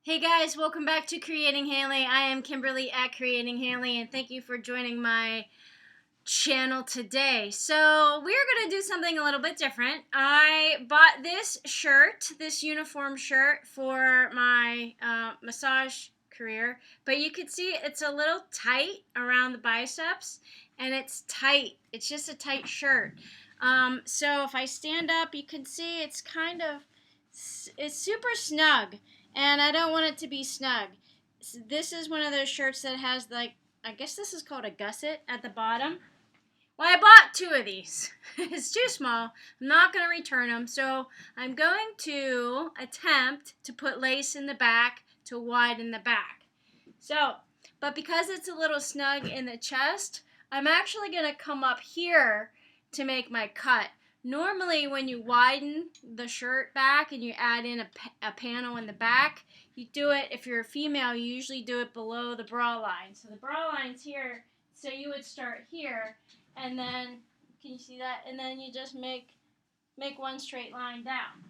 Hey guys, welcome back to Creating Haley. I am Kimberly at Creating Haley, and thank you for joining my channel today. So we're going to do something a little bit different. I bought this shirt, this uniform shirt for my massage career, but you can see it's a little tight around the biceps, and it's tight. It's just a tight shirt. So if I stand up, you can see it's super snug, and I don't want it to be snug. This is one of those shirts that has, like, I guess this is called a gusset at the bottom. Well, I bought two of these. It's too small. I'm not going to return them. So I'm going to attempt to put lace in the back to widen the back. But because it's a little snug in the chest, I'm actually going to come up here to make my cut. Normally, when you widen the shirt back and you add in a panel in the back, you do it, if you're a female, you usually do it below the bra line. So the bra line's here, so you would start here. And then, can you see that? And then you just make one straight line down.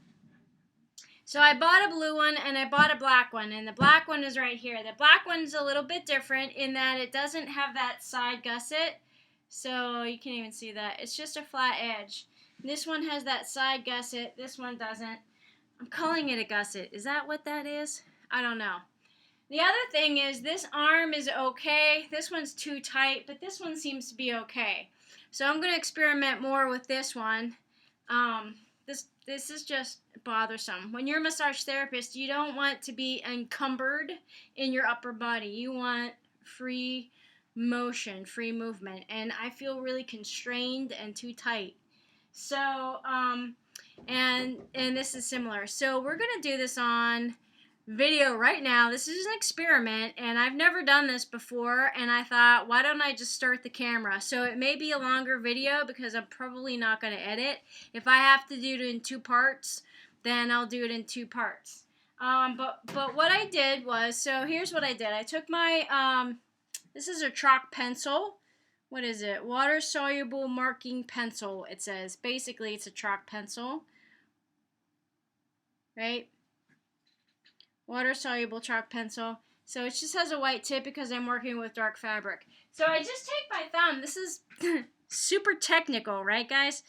So I bought a blue one and I bought a black one, and the black one is right here. The black one's a little bit different in that it doesn't have that side gusset, so you can't even see that. It's just a flat edge. This one has that side gusset. This one doesn't. I'm calling it a gusset. Is that what that is? I don't know. The other thing is this arm is okay. This one's too tight, but this one seems to be okay. So I'm going to experiment more with this one. This is just bothersome. When you're a massage therapist, you don't want to be encumbered in your upper body. You want free motion, free movement, and I feel really constrained and too tight. So, and this is similar. So we're going to do this on video right now. This is an experiment, and I've never done this before, and I thought, why don't I just start the camera? So it may be a longer video because I'm probably not going to edit. If I have to do it in 2 parts, then I'll do it in 2 parts. But what I did was, so here's what I did. I took my, this is a chalk pencil. What is it? Water soluble marking pencil, it says. Basically, it's a chalk pencil, right? Water-soluble chalk pencil. So it just has a white tip because I'm working with dark fabric. So I just take my thumb. This is super technical, right, guys?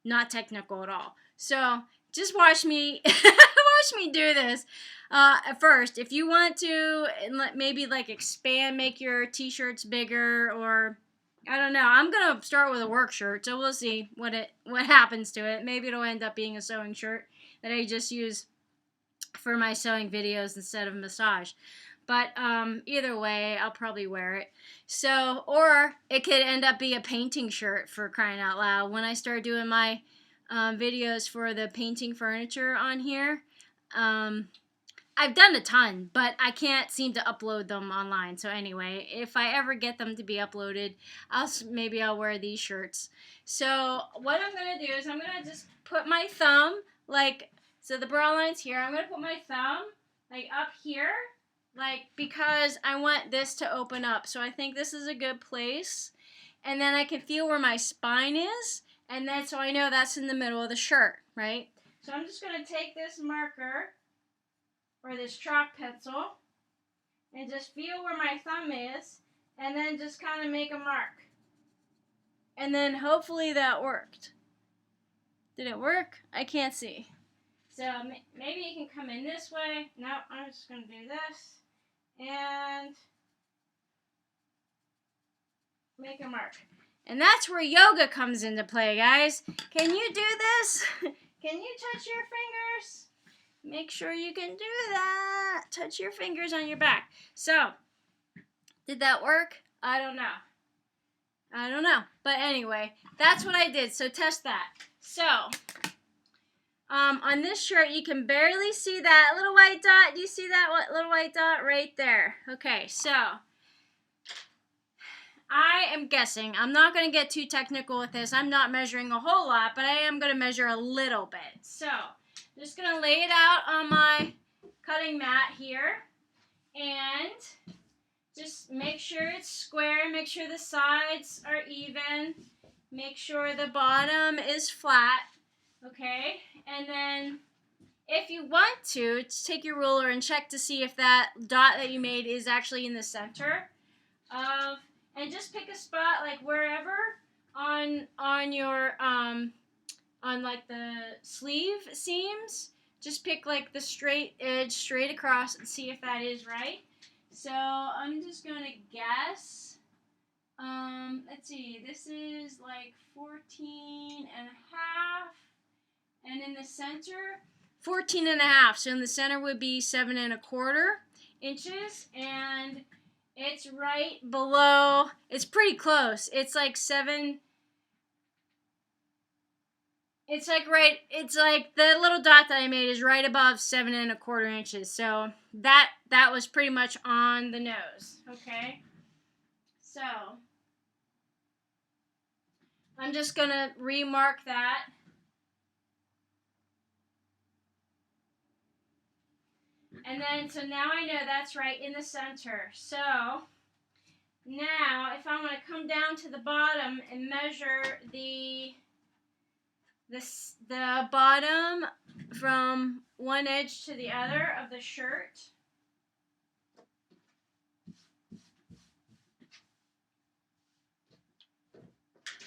Not technical at all. So just watch me watch me do this. At first, if you want to maybe like expand, make your t-shirts bigger, or I don't know. I'm gonna start with a work shirt, so we'll see what happens to it. Maybe it'll end up being a sewing shirt that I just use for my sewing videos instead of massage. But either way, I'll probably wear it. So, or it could end up be a painting shirt, for crying out loud. When I start doing my videos for the painting furniture on here, I've done a ton, but I can't seem to upload them online. So anyway, if I ever get them to be uploaded, maybe I'll wear these shirts. So what I'm going to do is I'm going to just put my thumb, like, so the bra line's here. I'm going to put my thumb, like, up here, like, because I want this to open up. So I think this is a good place. And then I can feel where my spine is, and then so I know that's in the middle of the shirt, right? So I'm just going to take this marker, or this chalk pencil, and just feel where my thumb is, and then just kind of make a mark. And then hopefully that worked. Did it work? I can't see. So maybe you can come in this way. No, I'm just going to do this. And make a mark. And that's where yoga comes into play, guys. Can you do this? Can you touch your fingers? Make sure you can do that. Touch your fingers on your back. So, did that work? I don't know. But anyway, that's what I did. So test that. So, on this shirt, you can barely see that little white dot. Do you see that little white dot right there? Okay, so I am guessing. I'm not going to get too technical with this. I'm not measuring a whole lot, but I am going to measure a little bit. So, I'm just going to lay it out on my cutting mat here, and just make sure it's square, make sure the sides are even, make sure the bottom is flat, okay? And then If you want to, just take your ruler and check to see if that dot that you made is actually in the center of, and just pick a spot like wherever on your on like the sleeve seams. Just pick like the straight edge straight across and see if that is right. So I'm just gonna guess. Let's see, this is like 14 and a half, and in the center 14 and a half. So in the center would be 7¼ inches, and it's right below, it's pretty close. It's like 7, it's like right, it's like the little dot that I made is right above 7¼ inches. So that was pretty much on the nose. Okay. So I'm just gonna remark that. And then, so now I know that's right in the center. So now, if I want to come down to the bottom and measure the bottom from one edge to the other of the shirt.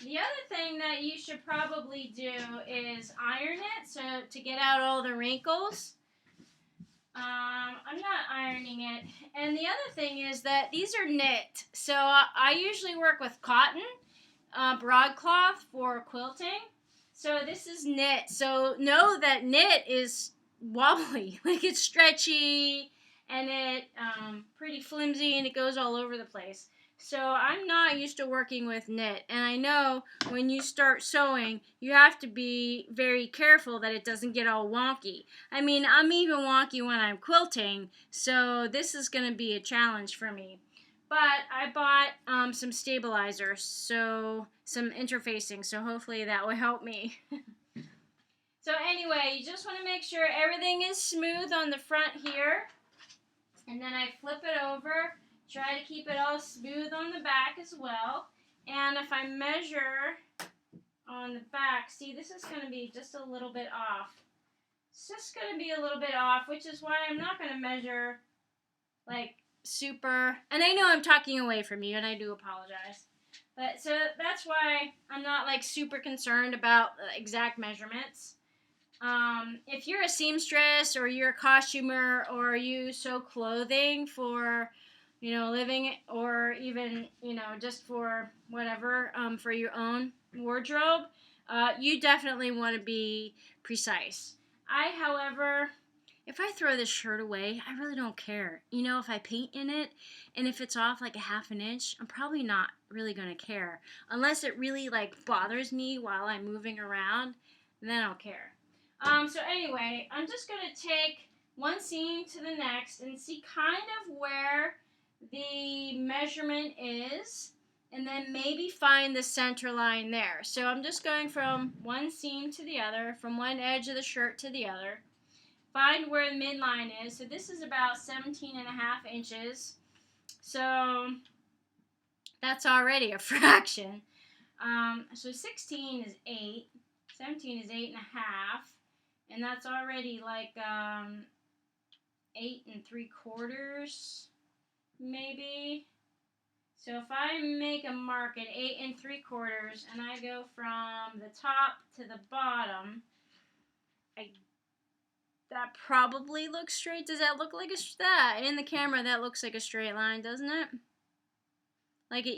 The other thing that you should probably do is iron it, so to get out all the wrinkles. I'm not ironing it. And the other thing is that these are knit. So I usually work with cotton, broadcloth for quilting. So this is knit. So know that knit is wobbly. Like it's stretchy and it pretty flimsy and it goes all over the place. So I'm not used to working with knit, and I know when you start sewing, you have to be very careful that it doesn't get all wonky. I mean, I'm even wonky when I'm quilting, so this is going to be a challenge for me. But I bought some stabilizers, so some interfacing, so hopefully that will help me. So anyway, you just want to make sure everything is smooth on the front here, and then I flip it over. Try to keep it all smooth on the back as well. And if I measure on the back, see, this is going to be just a little bit off. It's just going to be a little bit off, which is why I'm not going to measure like super. And I know I'm talking away from you, and I do apologize. But so that's why I'm not like super concerned about the exact measurements. If you're a seamstress or you're a costumer or you sew clothing for living, or even, just for whatever, for your own wardrobe, you definitely want to be precise. However, if I throw this shirt away, I really don't care. If I paint in it and if it's off like a ½ inch, I'm probably not really going to care. Unless it really like bothers me while I'm moving around, then I'll care. So anyway, I'm just going to take one seam to the next and see kind of where the measurement is, and then maybe find the center line there. So I'm just going from one seam to the other, from one edge of the shirt to the other. Find where the midline is. So this is about 17½ inches. So that's already a fraction. So 16 is 8. 17 is 8½. And that's already like 8¾ maybe. So if I make a mark at 8¾ and I go from the top to the bottom, that probably looks straight. Does that look like that? In the camera, that looks like a straight line, doesn't it? Like an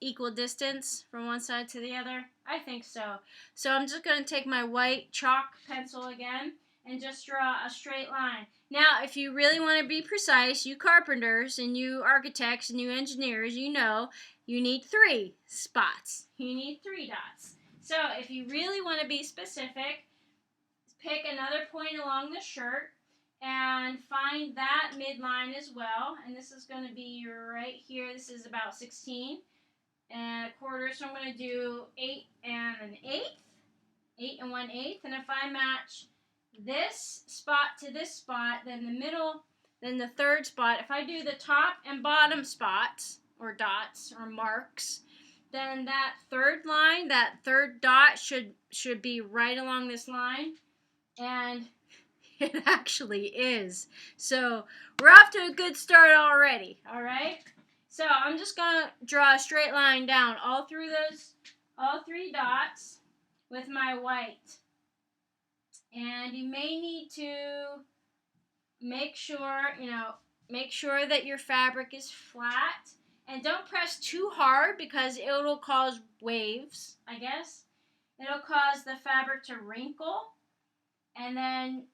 equal distance from one side to the other? I think so. So I'm just going to take my white chalk pencil again and just draw a straight line. Now, if you really want to be precise, you carpenters and you architects and you engineers, you need 3 spots. You need 3 dots. So if you really want to be specific, pick another point along the shirt and find that midline as well. And this is going to be right here. This is about 16 1/4. So I'm going to do 8 1/8. 8 1/8. And if I match this spot to this spot, then the third spot, if I do the top and bottom spots or dots or marks, then that third line, that third dot should be right along this line. And It actually is. So we're off to a good start already. All right. So I'm just gonna draw a straight line down all through all 3 dots with my white. And you may need to make sure, make sure that your fabric is flat. And don't press too hard because it'll cause waves, I guess. It'll cause the fabric to wrinkle. And then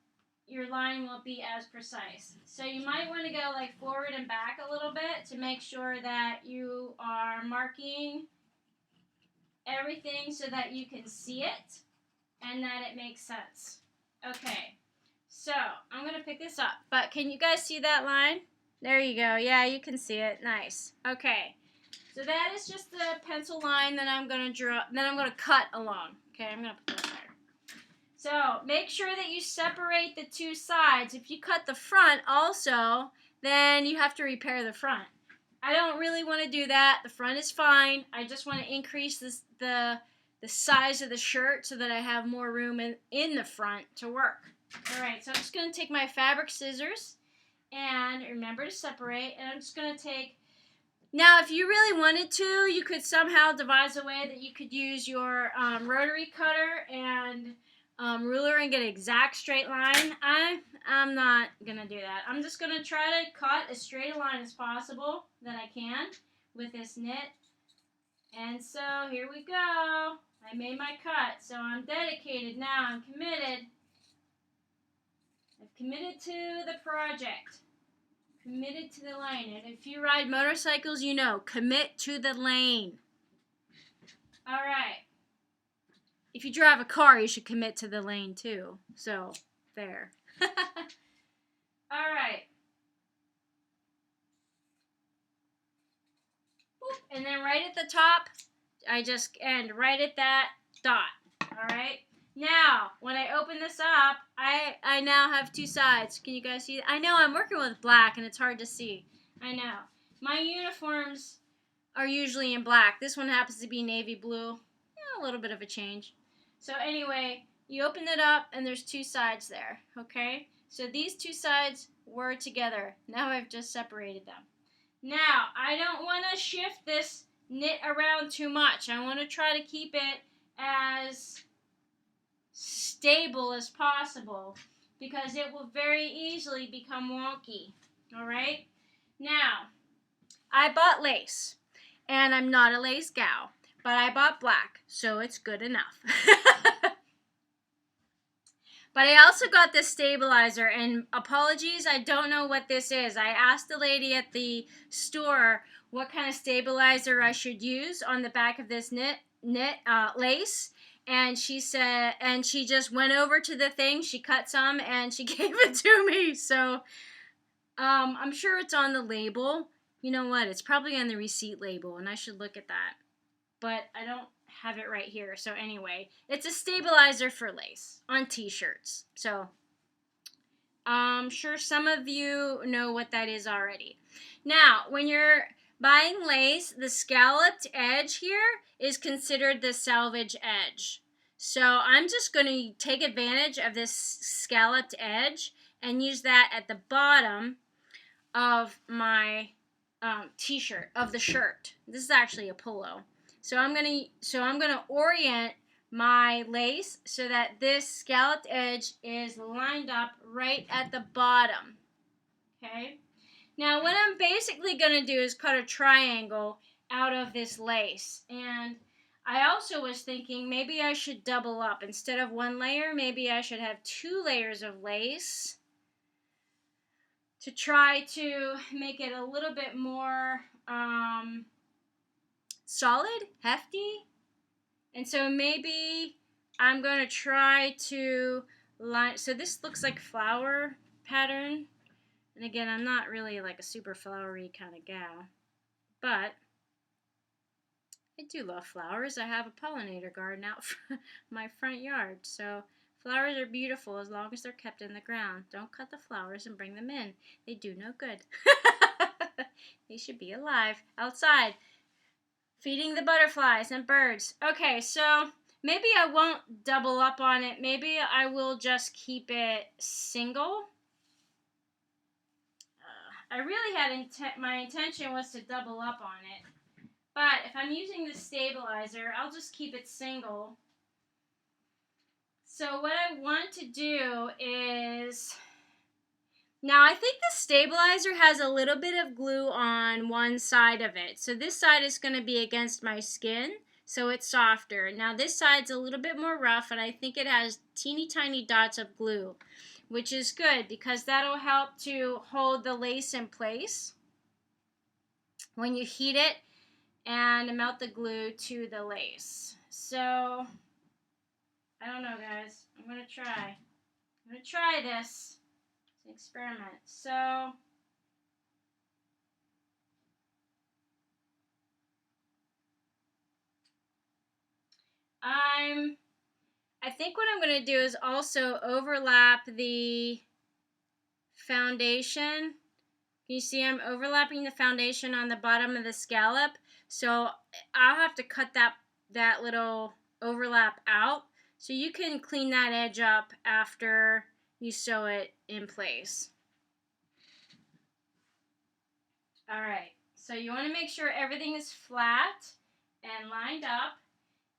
your line won't be as precise. So you might want to go like forward and back a little bit to make sure that you are marking everything so that you can see it and that it makes sense. Okay, so I'm going to pick this up, but can you guys see that line? There you go. Yeah, you can see it. Nice. Okay, so that is just the pencil line that I'm going to draw, then I'm going to cut along. Okay, I'm going to put that there. So make sure that you separate the 2 sides. If you cut the front also, then you have to repair the front. I don't really want to do that. The front is fine. I just want to increase the size of the shirt so that I have more room in the front to work. All right, so I'm just going to take my fabric scissors and remember to separate. And I'm just going to take... Now, if you really wanted to, you could somehow devise a way that you could use your rotary cutter and ruler and get an exact straight line. I'm not going to do that. I'm just going to try to cut as straight a line as possible that I can with this knit. And so here we go. I made my cut. So I'm dedicated now. I'm committed. I've committed to the project. Committed to the lane. And if you ride motorcycles, you know, commit to the lane. All right. If you drive a car, you should commit to the lane too. So, there. All right. And then right at the top, I just end right at that dot. All right. Now, when I open this up, I now have 2 sides. Can you guys see? I know I'm working with black and it's hard to see. I know. My uniforms are usually in black. This one happens to be navy blue. Yeah, a little bit of a change. So anyway, you open it up and there's 2 sides there, okay? So these 2 sides were together. Now I've just separated them. Now, I don't want to shift this knit around too much. I want to try to keep it as stable as possible because it will very easily become wonky, all right? Now, I bought lace, and I'm not a lace gal. But I bought black, so it's good enough. But I also got this stabilizer, and apologies, I don't know what this is. I asked the lady at the store what kind of stabilizer I should use on the back of this lace, and she said, and she just went over to the thing, she cut some, and she gave it to me. So I'm sure it's on the label. You know what? It's probably on the receipt label, and I should look at that. But I don't have it right here. So anyway, it's a stabilizer for lace on t-shirts. So I'm sure some of you know what that is already. Now, when you're buying lace, the scalloped edge here is considered the salvage edge. So I'm just going to take advantage of this scalloped edge and use that at the bottom of my t-shirt, of the shirt. This is actually a polo. So I'm gonna orient my lace so that this scalloped edge is lined up right at the bottom. Okay? Now what I'm basically gonna do is cut a triangle out of this lace. And I also was thinking maybe I should double up. Instead of 1 layer, maybe I should have 2 layers of lace to try to make it a little bit more solid, hefty. And so maybe I'm going to try to line, so this looks like flower pattern. And again, I'm not really like a super flowery kind of gal, but I do love flowers. I have a pollinator garden out my front yard. So flowers are beautiful as long as they're kept in the ground. Don't cut the flowers and bring them in. They do no good. They should be alive outside, feeding the butterflies and birds. Okay, so Maybe I won't double up on it. Maybe I will just keep it single. I really had my intention was to double up on it. But if I'm using the stabilizer, I'll just keep it single. So what I want to do is... Now I think the stabilizer has a little bit of glue on one side of it. So this side is going to be against my skin, so it's softer. Now this side's a little bit more rough, and I think it has teeny tiny dots of glue, which is good because that'll help to hold the lace in place when you heat it and melt the glue to the lace. So, I don't know, guys. I'm going to try this. It's an experiment. So, I think what I'm going to do is also overlap the foundation. You see I'm overlapping the foundation on the bottom of the scallop. So I'll have to cut that little overlap out. So you can clean that edge up after you sew it in place. Alright, so you want to make sure everything is flat and lined up,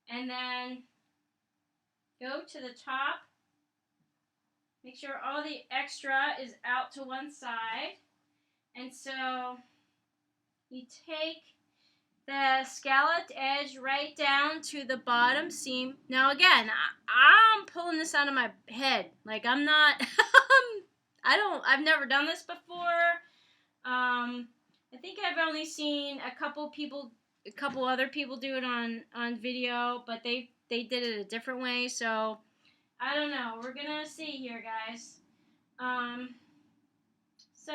and then go to the top. Make sure all the extra is out to one side. And so you take the scalloped edge right down to the bottom seam. Now again, I'm pulling this out of my head. Like I'm not, I've never done this before. I think I've only seen a couple other people do it on video, but they did it a different way. So I don't know. We're gonna see here, guys. So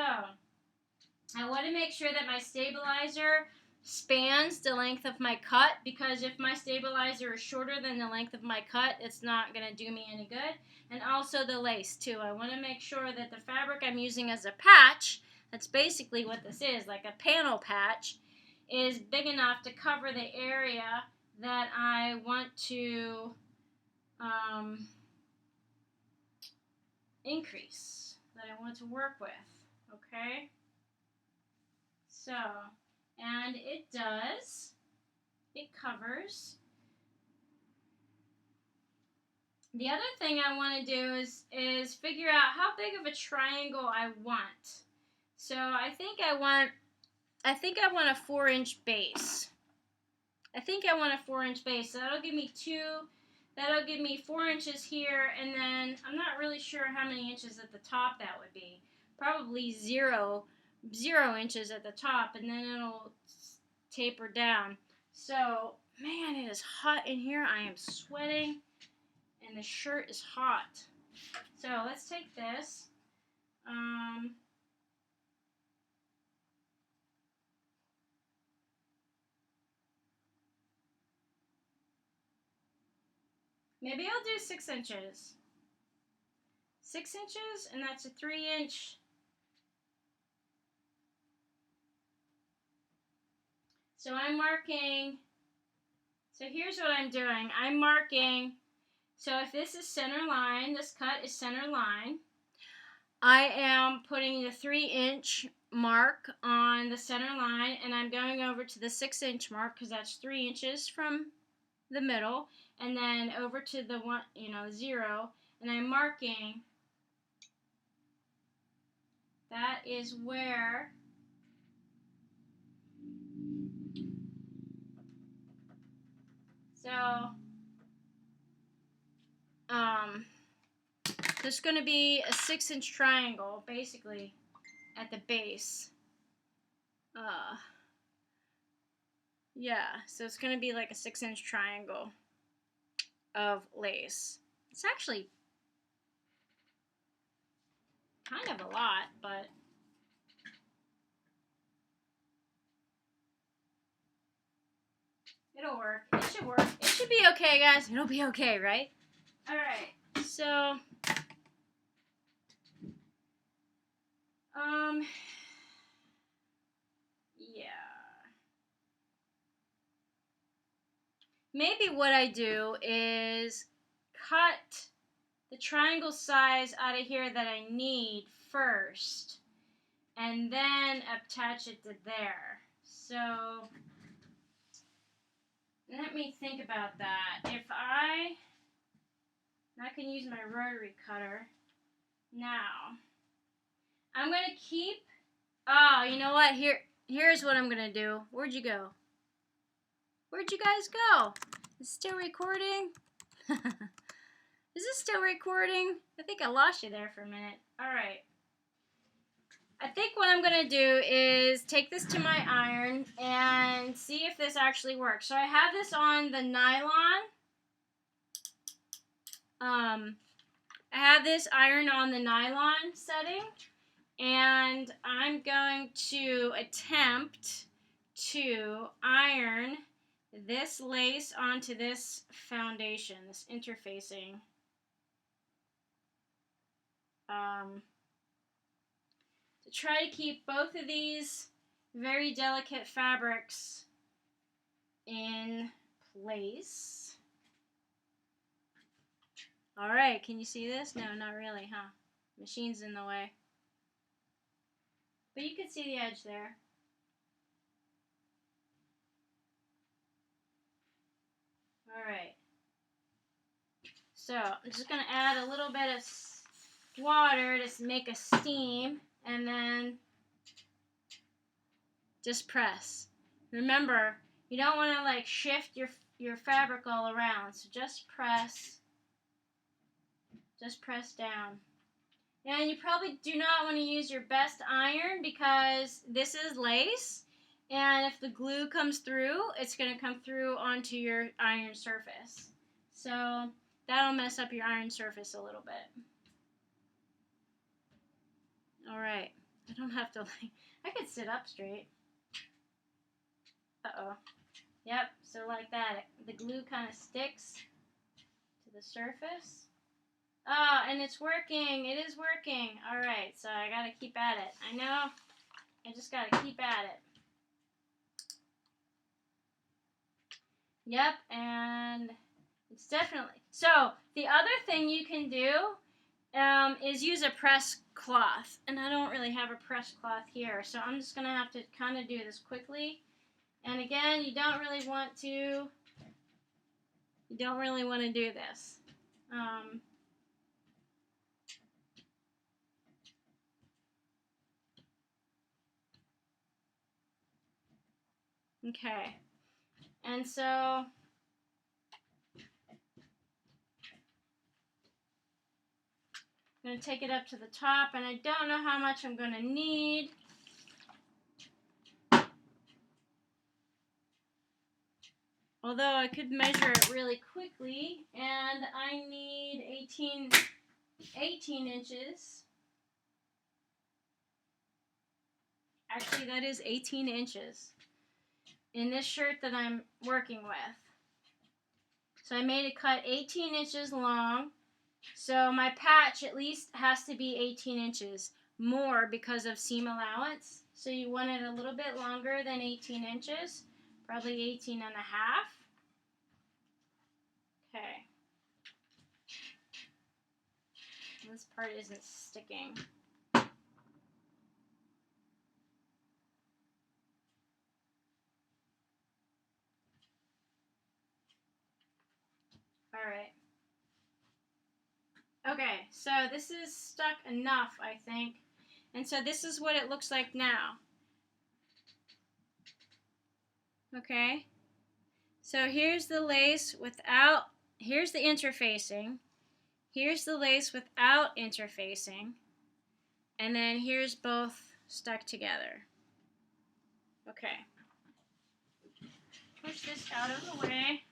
I want to make sure that my stabilizer spans the length of my cut, because if my stabilizer is shorter than the length of my cut, it's not going to do me any good. And also the lace too. I want to make sure that the fabric I'm using as a patch, that's basically what this is, like a panel patch, is big enough to cover the area that I want to increase, that I want to work with. Okay? So, and it does. It covers. The other thing I want to do is figure out how big of a triangle I want. So I think I want a 4-inch base. I think I want a 4-inch base. So that'll give me 4 inches here, and then I'm not really sure how many inches at the top that would be. Probably 0 inches at the top, and then it'll taper down. So, man, it is hot in here. I am sweating, and the shirt is hot. So let's take this. Maybe I'll do 6 inches. 6 inches, and that's a 3-inch. So I'm marking, so here's what I'm doing. I'm marking, so if this is center line, this cut is center line, I am putting the 3-inch mark on the center line, and I'm going over to the 6-inch mark because that's 3 inches from the middle, and then over to the 0, and I'm marking. That is where there's going to be a 6-inch triangle basically at the base. Yeah, so it's going to be like a 6-inch triangle of lace. It's actually kind of a lot, but it'll work. It should work. It should be okay, guys. It'll be okay, right? Alright, so yeah. maybe what I do is cut the triangle size out of here that I need first, and then attach it to there. So let me think about that. If I can use my rotary cutter now. I'm gonna keep. Oh, you know what? Here's what I'm gonna do. Where'd you go? Where'd you guys go? Is it still recording? Is this still recording? I think I lost you there for a minute. All right. I think what I'm going to do is take this to my iron and see if this actually works. So I have this on the nylon. I have this iron on the nylon setting, and I'm going to attempt to iron this lace onto this foundation, this interfacing. To try to keep both of these very delicate fabrics in place. All right, can you see this? No, not really, huh? Machine's in the way. But you can see the edge there. All right. So I'm just going to add a little bit of water to make a steam, and then just press. Remember, you don't want to like shift your fabric all around, so just press down. And you probably do not want to use your best iron because this is lace, and if the glue comes through, it's going to come through onto your iron surface. So that'll mess up your iron surface a little bit. All right. I don't have to like, I could sit up straight. Uh-oh. Yep, so like that. The glue kind of sticks to the surface. Oh, and it's working. It is working. All right, so I got to keep at it. I know. I just got to keep at it. Yep, and it's definitely. So the other thing you can do is use a press cloth. And I don't really have a press cloth here, so I'm just going to have to kind of do this quickly. And again, you don't really want to do this. Okay. And so I'm going to take it up to the top, and I don't know how much I'm going to need. Although I could measure it really quickly, and I need 18 inches. Actually, that is 18 inches in this shirt that I'm working with. So I made a cut 18 inches long. So my patch at least has to be 18 inches more because of seam allowance. So you want it a little bit longer than 18 inches, probably 18 and a half. Okay. This part isn't sticking. All right. Okay, so this is stuck enough, I think. And so this is what it looks like now. Okay. So here's the lace without, here's the interfacing. Here's the lace without interfacing. And then here's both stuck together. Okay. Push this out of the way.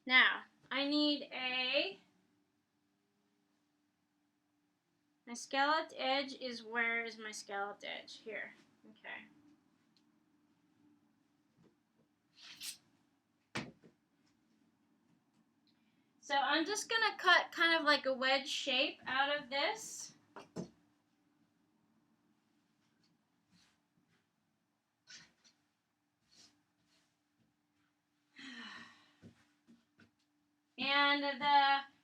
Now, I need my scalloped edge is, where is my scalloped edge? Here. Okay. So I'm just going to cut kind of like a wedge shape out of this. and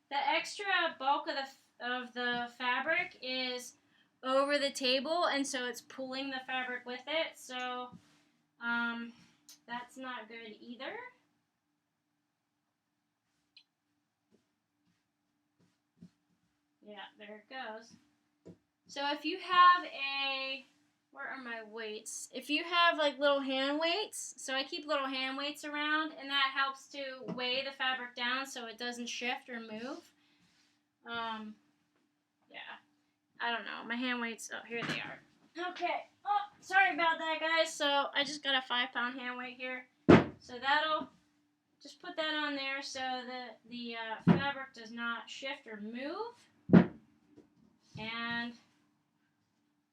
the extra bulk of the fabric is over the table, and so it's pulling the fabric with it. So that's not good either. Yeah, there it goes. So if you have where are my weights? If you have like little hand weights, so I keep little hand weights around, and that helps to weigh the fabric down so it doesn't shift or move. Yeah, I don't know. My hand weights, oh, here they are. Okay, oh, sorry about that, guys. So I just got a 5-pound hand weight here. So that'll, just put that on there so that the fabric does not shift or move. And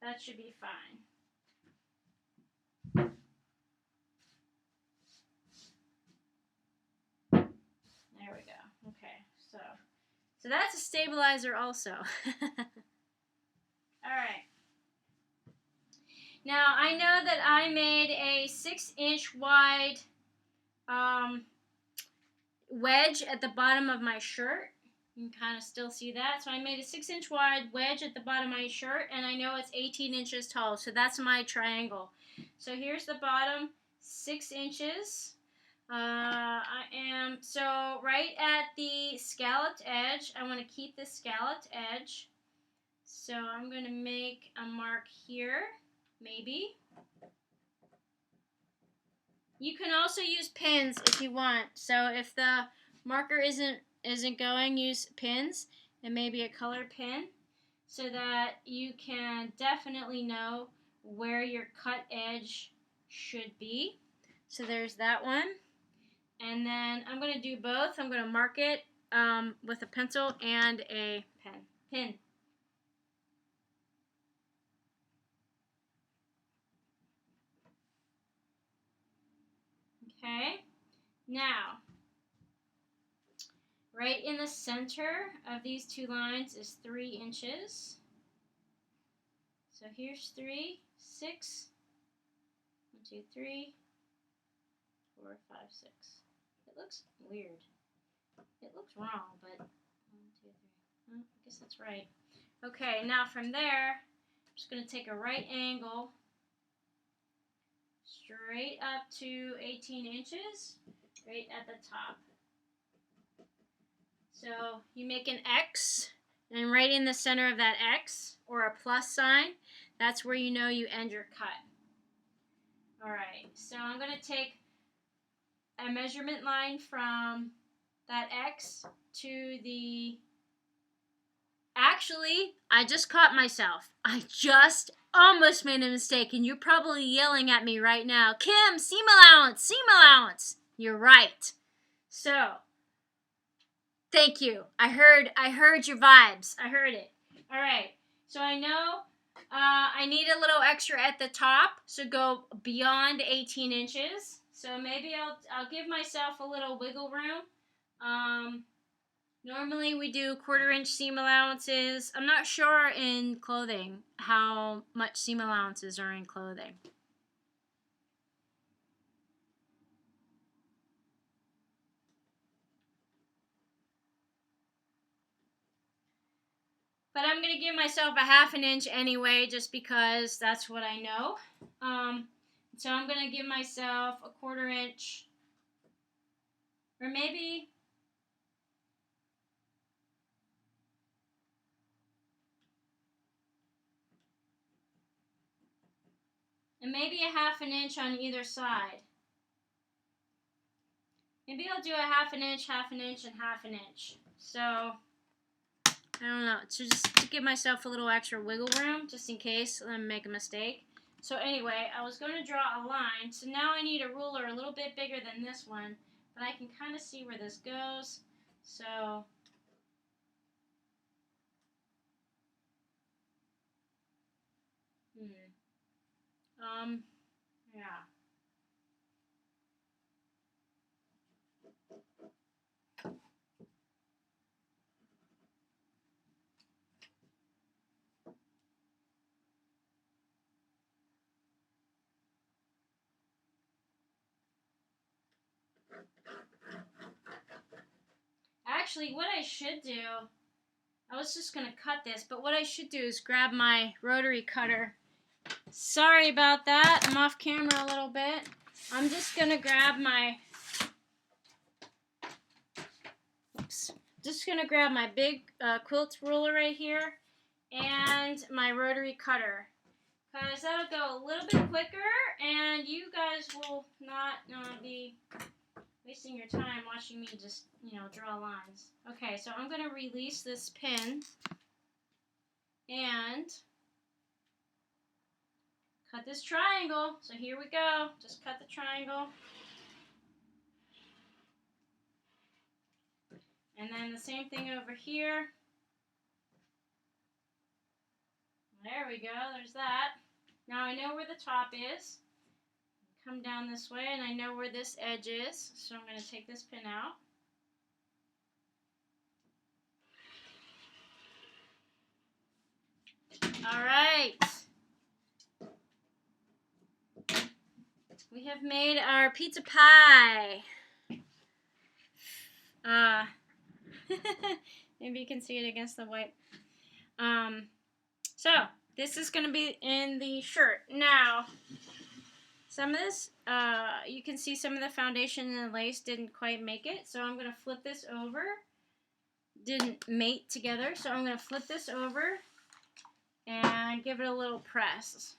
that should be fine. There we go. Okay, so that's a stabilizer also. All right. Now I know that I made a 6-inch wide wedge at the bottom of my shirt. You can kind of still see that. So I made a 6-inch wide wedge at the bottom of my shirt, and I know it's 18 inches tall. So that's my triangle. So here's the bottom, 6 inches. So right at the scalloped edge, I want to keep the scalloped edge. So I'm going to make a mark here, maybe. You can also use pins if you want. So if the marker isn't going, use pins, and maybe a colored pin, so that you can definitely know where your cut edge should be. So there's that one. And then I'm going to do both. I'm going to mark it with a pencil and a pin. Okay. Now, right in the center of these two lines is 3 inches. So here's 3, 6, 1, 2, 3, 4, 5, 6. It looks weird. It looks wrong, but 1, 2, 3. Oh, I guess that's right. Okay, now from there, I'm just going to take a right angle straight up to 18 inches, right at the top. So you make an X, and right in the center of that X, or a plus sign, that's where you know you end your cut. All right, so I'm going to take a measurement line from that X to the... Actually, I just caught myself. I just almost made a mistake, and you're probably yelling at me right now. Kim, seam allowance, seam allowance. You're right. So, thank you. I heard your vibes. I heard it. All right. So I know I need a little extra at the top, so go beyond 18 inches. So maybe I'll give myself a little wiggle room. Normally we do 1/4 inch seam allowances. I'm not sure in clothing how much seam allowances are in clothing. But I'm going to give myself a 1/2 inch anyway, just because that's what I know. So I'm going to give myself a 1/4 inch, or maybe... and maybe a 1/2 inch on either side. Maybe I'll do a 1/2 inch, 1/2 inch, and 1/2 inch. So, I don't know. So just to give myself a little extra wiggle room, just in case I make a mistake. So anyway, I was going to draw a line. So now I need a ruler a little bit bigger than this one. But I can kind of see where this goes. So... yeah. actually, what I should do, I was just going to cut this, but what I should do is grab my rotary cutter. Sorry about that. I'm off camera a little bit. I'm just going to grab my, big quilt ruler right here and my rotary cutter. Because that'll go a little bit quicker and you guys will not be wasting your time watching me just, draw lines. Okay, so I'm going to release this pin and cut this triangle. So here we go. Just cut the triangle. And then the same thing over here. There we go. There's that. Now I know where the top is. Come down this way, and I know where this edge is. So I'm going to take this pin out. All right. We have made our pizza pie. Maybe you can see it against the white. So this is going to be in the shirt. Now, some of this, you can see some of the foundation and the lace didn't quite make it. So I'm going to flip this over. Didn't mate together. So I'm going to flip this over and give it a little press.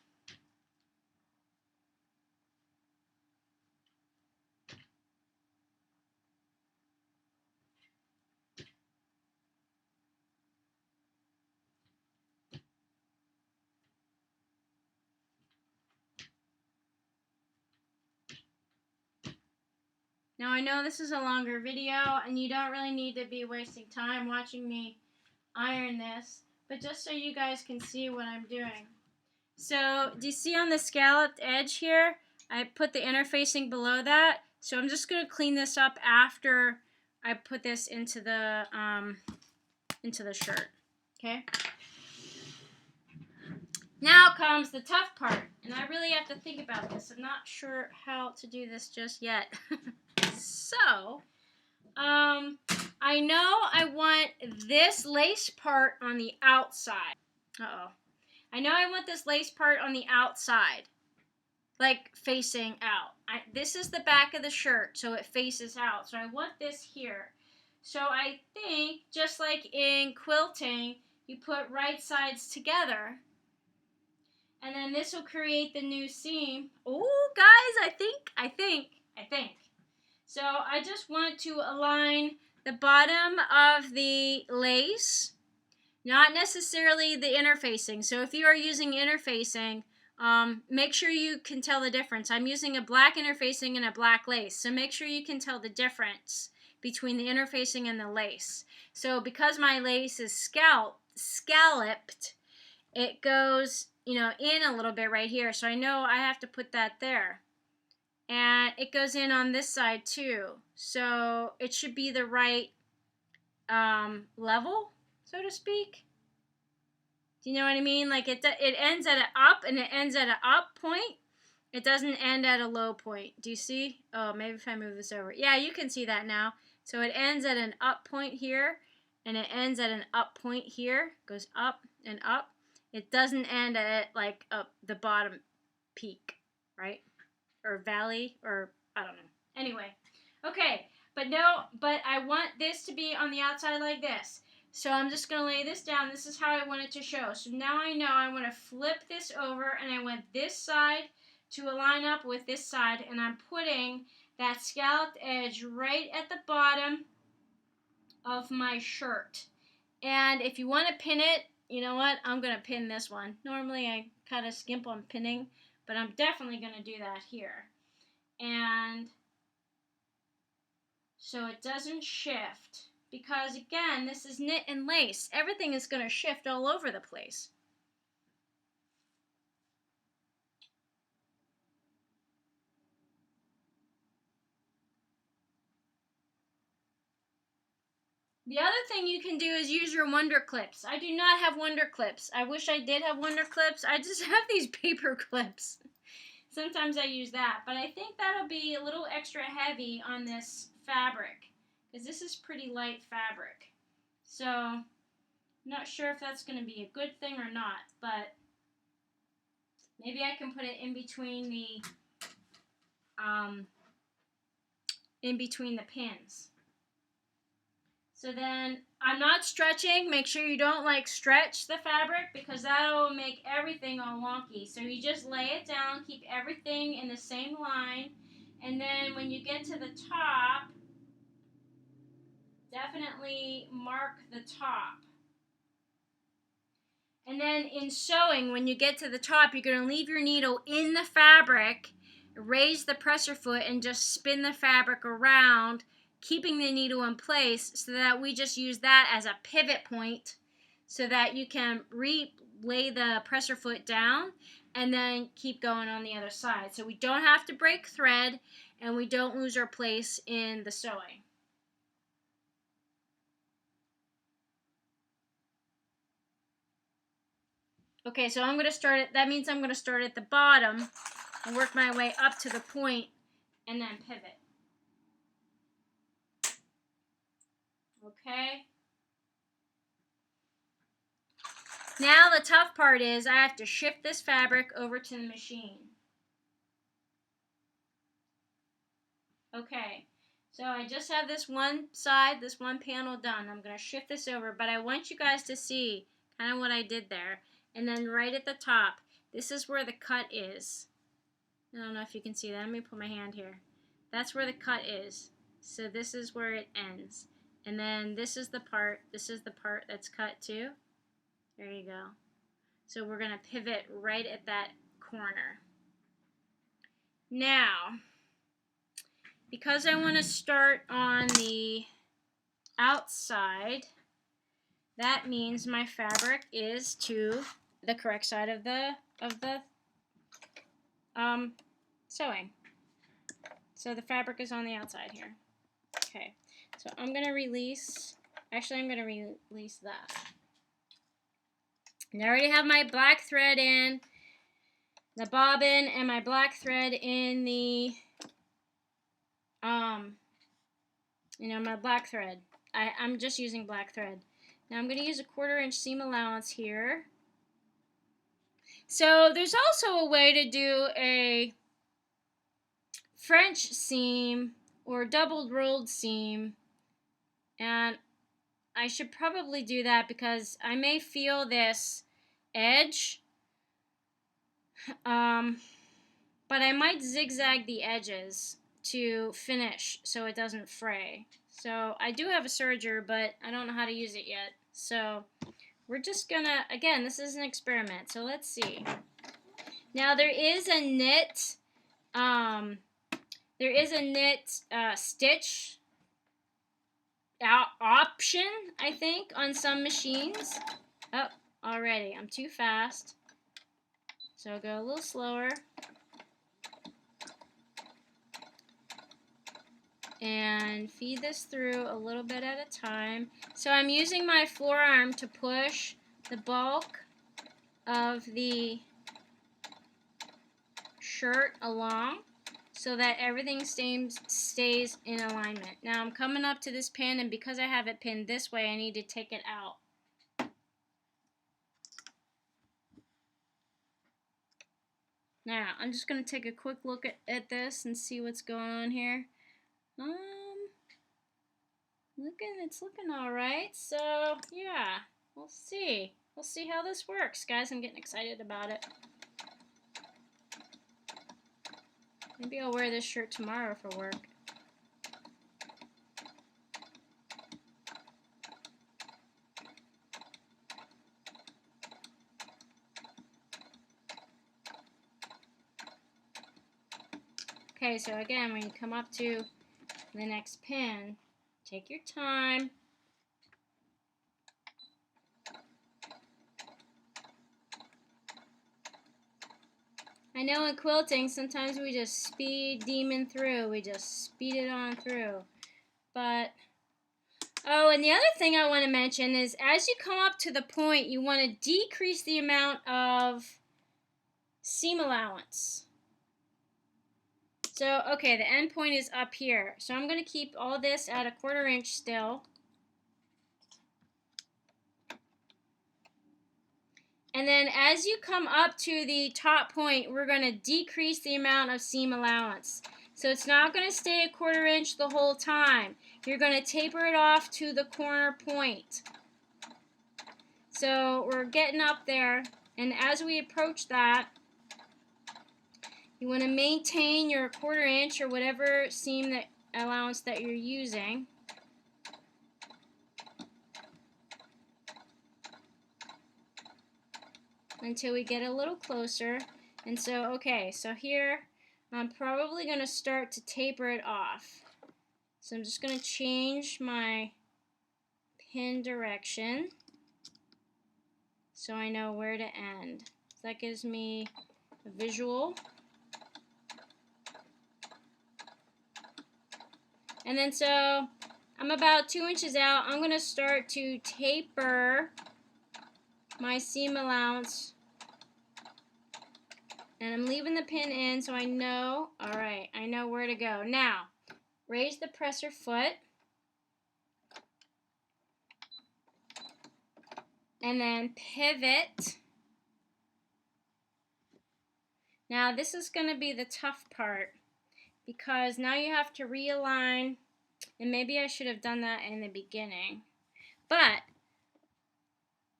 Now I know this is a longer video and you don't really need to be wasting time watching me iron this, but just so you guys can see what I'm doing. So do you see on the scalloped edge here, I put the interfacing below that, so I'm just going to clean this up after I put this into the shirt. Okay? Now comes the tough part, and I really have to think about this. I'm not sure how to do this just yet. So, I know I want this lace part on the outside. I know I want this lace part on the outside, like facing out. This is the back of the shirt, so it faces out. So I want this here. So I think, just like in quilting, you put right sides together, and then this will create the new seam. Oh, guys, I think. So I just want to align the bottom of the lace, not necessarily the interfacing. So if you are using interfacing, make sure you can tell the difference. I'm using a black interfacing and a black lace, so make sure you can tell the difference between the interfacing and the lace. So because my lace is scalloped, it goes, in a little bit right here. So I know I have to put that there. And it goes in on this side too. So it should be the right level, so to speak. Do you know what I mean? Like it ends at an up and it ends at an up point. It doesn't end at a low point. Do you see? Oh, maybe if I move this over. Yeah, you can see that now. So it ends at an up point here and it ends at an up point here. Goes up and up. It doesn't end at like up the bottom peak, right? Or valley, or I don't know. Anyway, okay, but I want this to be on the outside like this. So I'm just going to lay this down. This is how I want it to show. So now I know I want to flip this over, and I want this side to align up with this side, and I'm putting that scalloped edge right at the bottom of my shirt. And if you want to pin it, you know what? I'm going to pin this one. Normally I kind of skimp on pinning, but I'm definitely going to do that here. And so it doesn't shift. Because again, this is knit and lace. Everything is going to shift all over the place. The other thing you can do is use your wonder clips. I do not have wonder clips. I wish I did have wonder clips. I just have these paper clips. Sometimes I use that, but I think that'll be a little extra heavy on this fabric because this is pretty light fabric. So I'm not sure if that's going to be a good thing or not, but maybe I can put it in between the pins. So then I'm not stretching. Make sure you don't like stretch the fabric because that'll make everything all wonky. So you just lay it down, keep everything in the same line, and then when you get to the top, definitely mark the top. And then in sewing, when you get to the top, you're going to leave your needle in the fabric, raise the presser foot, and just spin the fabric around, keeping the needle in place so that we just use that as a pivot point so that you can lay the presser foot down and then keep going on the other side. So we don't have to break thread and we don't lose our place in the sewing. Okay, so I'm going to start that means I'm going to start at the bottom and work my way up to the point and then pivot. Okay. Now the tough part is I have to shift this fabric over to the machine. Okay, so I just have this one side, this one panel done. I'm going to shift this over, but I want you guys to see kind of what I did there. And then right at the top, this is where the cut is. I don't know if you can see that. Let me put my hand here. That's where the cut is. So this is where it ends. And then this is the part that's cut too. There you go. So we're going to pivot right at that corner. Now, because I want to start on the outside, that means my fabric is to the correct side of the sewing. So the fabric is on the outside here. Okay, so I'm going to release, actually I'm going to release that. And I already have my black thread in the bobbin and my black thread in the, my black thread. I'm just using black thread. Now I'm going to use a 1/4 inch seam allowance here. So there's also a way to do a French seam or double rolled seam, and I should probably do that because I may feel this edge, but I might zigzag the edges to finish so it doesn't fray. So I do have a serger, but I don't know how to use it yet. So we're just gonna, again, this is an experiment, so let's see. Now there is a knit, stitch option, I think, on some machines. Oh, already, I'm too fast. So I'll go a little slower. And feed this through a little bit at a time. So I'm using my forearm to push the bulk of the shirt along so that everything stays in alignment. Now I'm coming up to this pin, and because I have it pinned this way, I need to take it out. Now I'm just going to take a quick look at this and see what's going on here. It's looking all right. So yeah, we'll see. We'll see how this works, guys. I'm getting excited about it. Maybe I'll wear this shirt tomorrow for work. Okay, so again, when you come up to the next pin, take your time. I know in quilting, sometimes we just speed demon through. We just speed it on through. But, oh, and the other thing I want to mention is as you come up to the point, you want to decrease the amount of seam allowance. So, okay, the end point is up here. So I'm going to keep all this at 1/4 inch still. And then as you come up to the top point, we're going to decrease the amount of seam allowance. So it's not going to stay 1/4 inch the whole time. You're going to taper it off to the corner point. So we're getting up there, and as we approach that, you want to maintain your 1/4 inch or whatever seam allowance that you're using. Until we get a little closer. And so, okay, so here I'm probably going to start to taper it off. So I'm just going to change my pin direction so I know where to end. So that gives me a visual. And then so I'm about 2 inches out. I'm going to start to taper my seam allowance, and I'm leaving the pin in so I know, alright, I know where to go. Now, raise the presser foot, and then pivot. Now this is going to be the tough part, because now you have to realign, and maybe I should have done that in the beginning. But,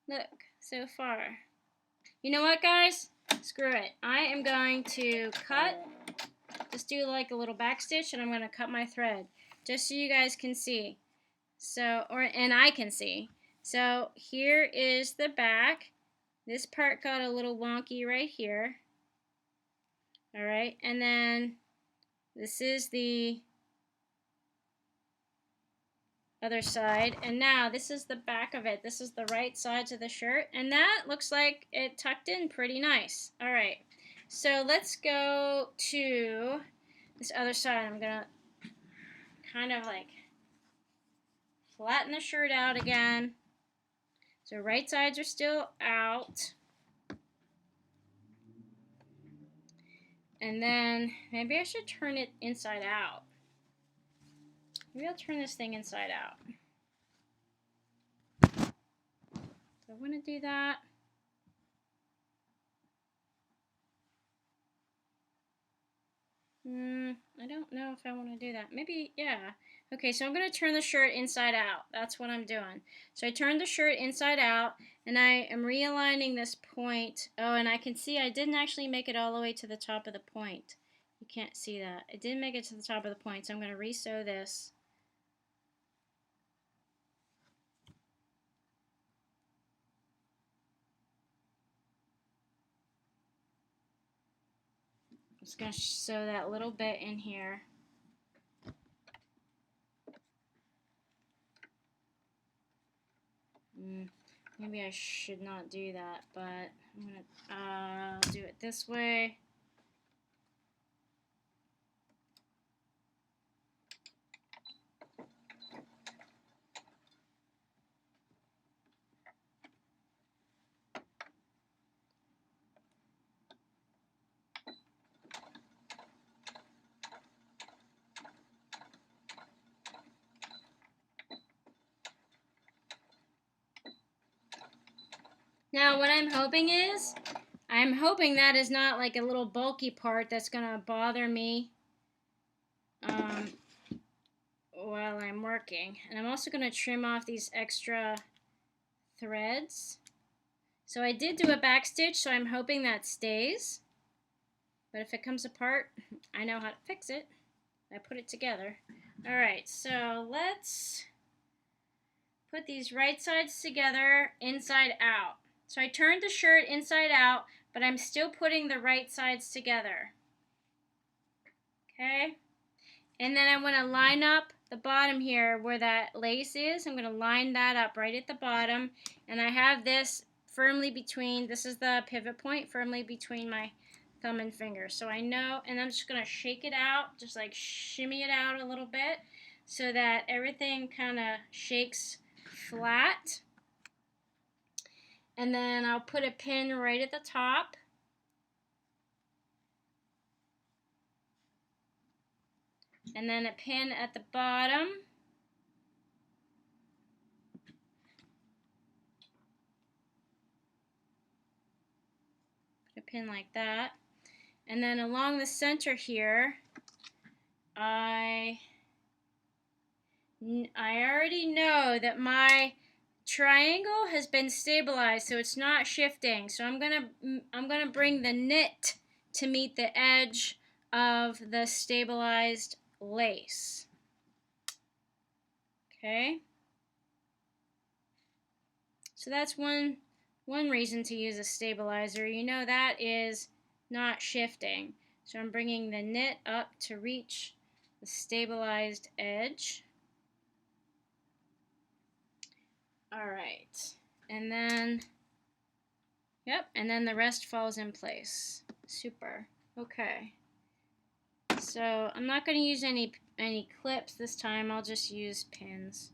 look, so far. You know what, guys? Screw it. I am going to cut, just do like a little back stitch, and I'm going to cut my thread just so you guys can see. So, and I can see. So here is the back. This part got a little wonky right here. Alright, and then this is the other side, and now this is the back of it. This is the right sides of the shirt, and that looks like it tucked in pretty nice. Alright, so let's go to this other side. I'm gonna kind of like flatten the shirt out again. So right sides are still out, and then maybe I should turn it inside out. Maybe I'll turn this thing inside out. So I want to do that. I don't know if I want to do that. Maybe, yeah. Okay, so I'm going to turn the shirt inside out. That's what I'm doing. So I turned the shirt inside out, and I am realigning this point. Oh, and I can see I didn't actually make it all the way to the top of the point. You can't see that. I didn't make it to the top of the point, so I'm going to re-sew this. I'm just going to sew that little bit in here. Maybe I should not do that, but I'm going to do it this way. Now what I'm hoping that is not like a little bulky part that's going to bother me while I'm working. And I'm also going to trim off these extra threads. So I did do a back stitch, so I'm hoping that stays. But if it comes apart, I know how to fix it. I put it together. Alright, so let's put these right sides together inside out. So I turned the shirt inside out, but I'm still putting the right sides together. Okay? And then I'm going to line up the bottom here where that lace is. I'm going to line that up right at the bottom. And I have this firmly between, this is the pivot point, firmly between my thumb and finger. So I know, and I'm just going to shake it out, just like shimmy it out a little bit so that everything kind of shakes flat. And then I'll put a pin right at the top. And then a pin at the bottom. Put a pin like that. And then along the center here, I already know that my triangle has been stabilized, so it's not shifting. So I'm gonna bring the knit to meet the edge of the stabilized lace. Okay. So that's one reason to use a stabilizer. You know that is not shifting. So I'm bringing the knit up to reach the stabilized edge. All right. And then, yep, and then the rest falls in place. Super. Okay. So I'm not going to use any clips this time. I'll just use pins.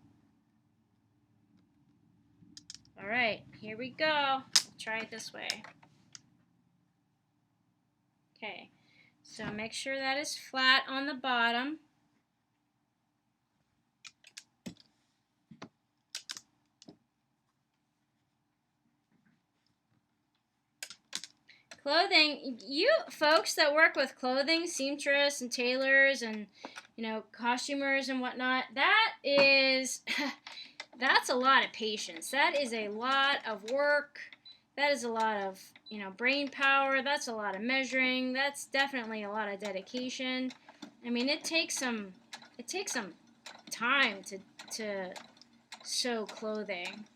All right, here we go. Try it this way. Okay, so make sure that is flat on the bottom. Clothing, you folks that work with clothing, seamstress and tailors and, you know, costumers and whatnot, that is, that's a lot of patience. That is a lot of work. That is a lot of, you know, brain power. That's a lot of measuring. That's definitely a lot of dedication. I mean, it takes some time to sew clothing.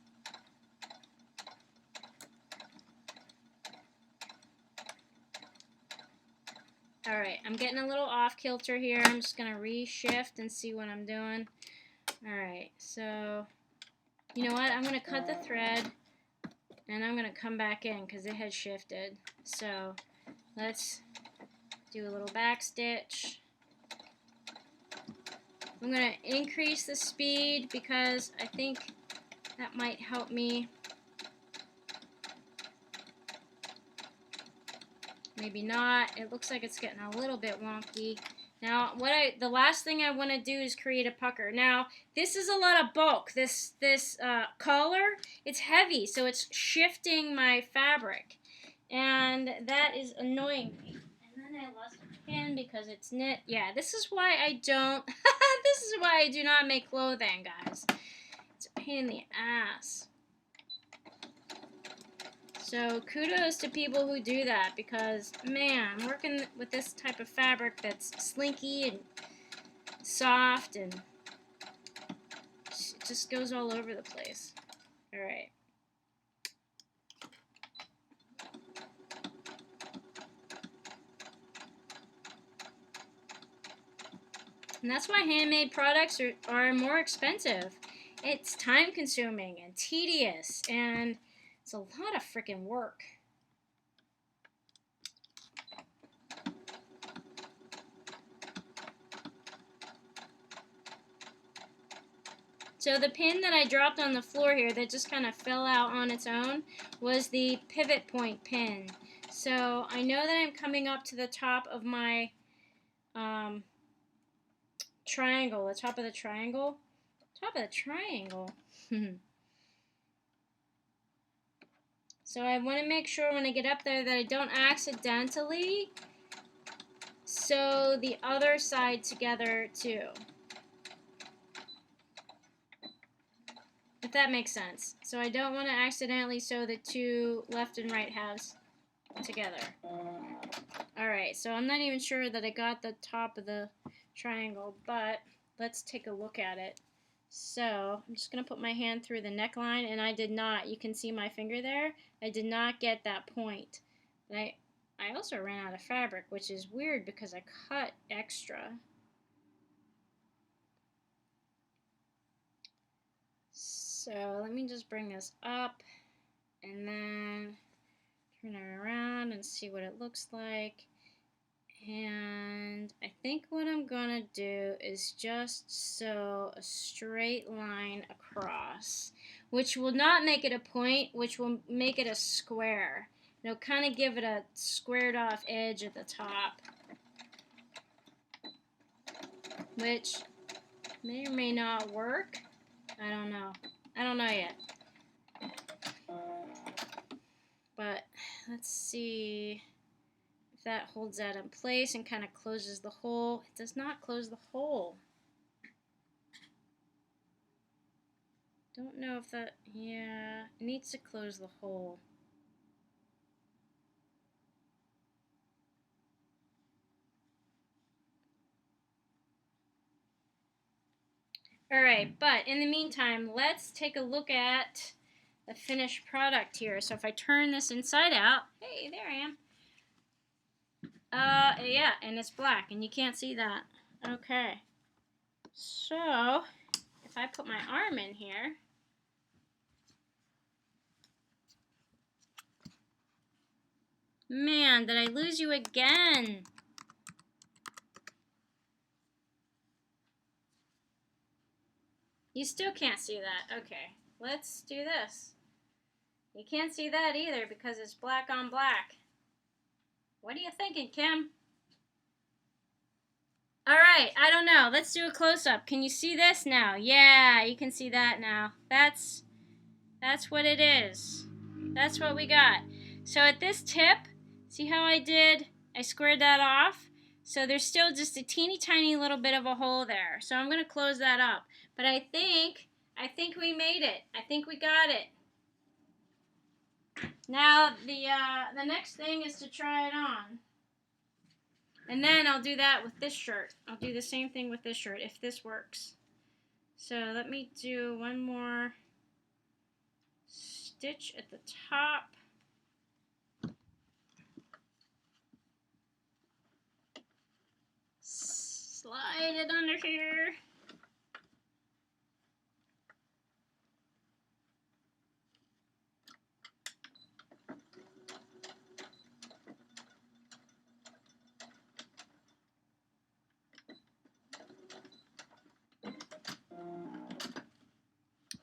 Alright, I'm getting a little off kilter here. I'm just going to reshift and see what I'm doing. Alright, so you know what? I'm going to cut the thread and I'm going to come back in because it had shifted. So let's do a little back stitch. I'm going to increase the speed because I think that might help me. Maybe not. It looks like it's getting a little bit wonky. Now, the last thing I want to do is create a pucker. Now, this is a lot of bulk. This collar, it's heavy, so it's shifting my fabric, and that is annoying me. And then I lost a pin because it's knit. Yeah, this is why I don't. This is why I do not make clothing, guys. It's a pain in the ass. So kudos to people who do that because, man, working with this type of fabric that's slinky and soft and it just goes all over the place. All right. And that's why handmade products are more expensive. It's time consuming and tedious and it's a lot of freaking work. So the pin that I dropped on the floor here that just kind of fell out on its own was the pivot point pin. So I know that I'm coming up to the top of my triangle, the top of the triangle. Top of the triangle. So I want to make sure when I get up there that I don't accidentally sew the other side together too. If that makes sense. So I don't want to accidentally sew the two left and right halves together. Alright, so I'm not even sure that I got the top of the triangle, but let's take a look at it. So I'm just going to put my hand through the neckline, and I did not, you can see my finger there, I did not get that point. But I also ran out of fabric, which is weird because I cut extra. So let me just bring this up and then turn it around and see what it looks like. And I think what I'm gonna do is just sew a straight line across, which will not make it a point, which will make it a square. It'll kind of give it a squared off edge at the top. which may or may not work. I don't know. I don't know yet. But let's see if that holds that in place and kind of closes the hole. It does not close the hole. Don't know if that, yeah, it needs to close the hole. Alright, but in the meantime, let's take a look at the finished product here. So if I turn this inside out, hey, there I am. Yeah, and it's black, and you can't see that. Okay. So, if I put my arm in here, man, did I lose you again? You still can't see that. Okay, let's do this. You can't see that either because it's black on black. What are you thinking, Kim? Alright, I don't know. Let's do a close-up. Can you see this now? Yeah, you can see that now. That's what it is. That's what we got. So at this tip, see how I did? I squared that off. So there's still just a teeny tiny little bit of a hole there. So I'm going to close that up. But I think we made it. I think we got it. Now the next thing is to try it on. And then I'll do that with this shirt. I'll do the same thing with this shirt if this works. So let me do one more stitch at the top. Slide it under here.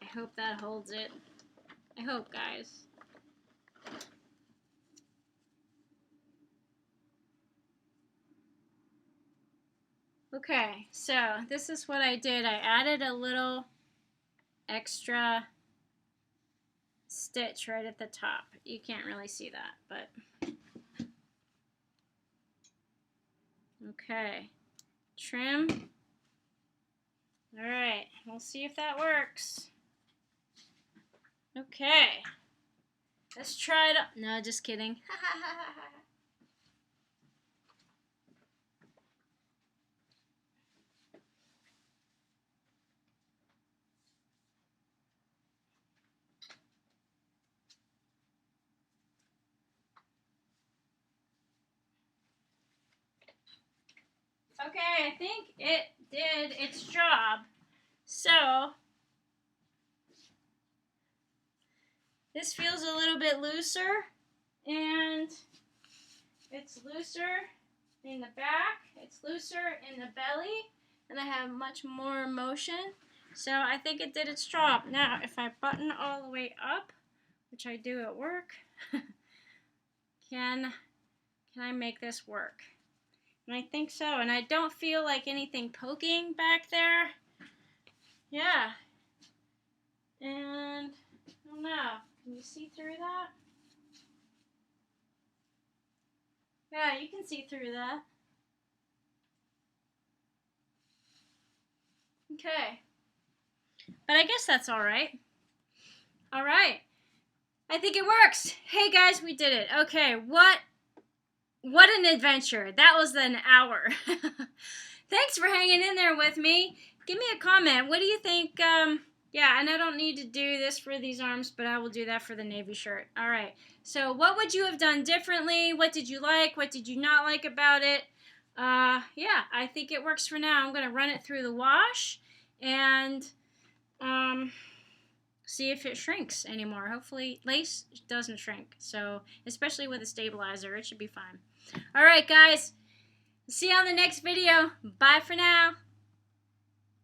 I hope that holds it. I hope, guys. Okay, so this is what I did. I added a little extra stitch right at the top. You can't really see that, but okay. Trim. Alright, we'll see if that works. Okay. Let's try it up. No, just kidding. Okay, I think it did its job. So, this feels a little bit looser, and it's looser in the back, it's looser in the belly, and I have much more motion. So I think it did its job. Now, if I button all the way up, which I do at work, can I make this work? And I think so, and I don't feel like anything poking back there. Yeah. And, I don't know, can you see through that? Yeah, you can see through that. Okay. But I guess that's alright. Alright. I think it works. Hey guys, we did it. Okay, what an adventure. That was an hour. Thanks for hanging in there with me. Give me a comment. What do you think? Yeah, and I don't need to do this for these arms, but I will do that for the navy shirt. All right. So what would you have done differently? What did you like? What did you not like about it? Yeah, I think it works for now. I'm going to run it through the wash and see if it shrinks anymore. Hopefully lace doesn't shrink. So especially with a stabilizer, it should be fine. All right, guys. See you on the next video. Bye for now.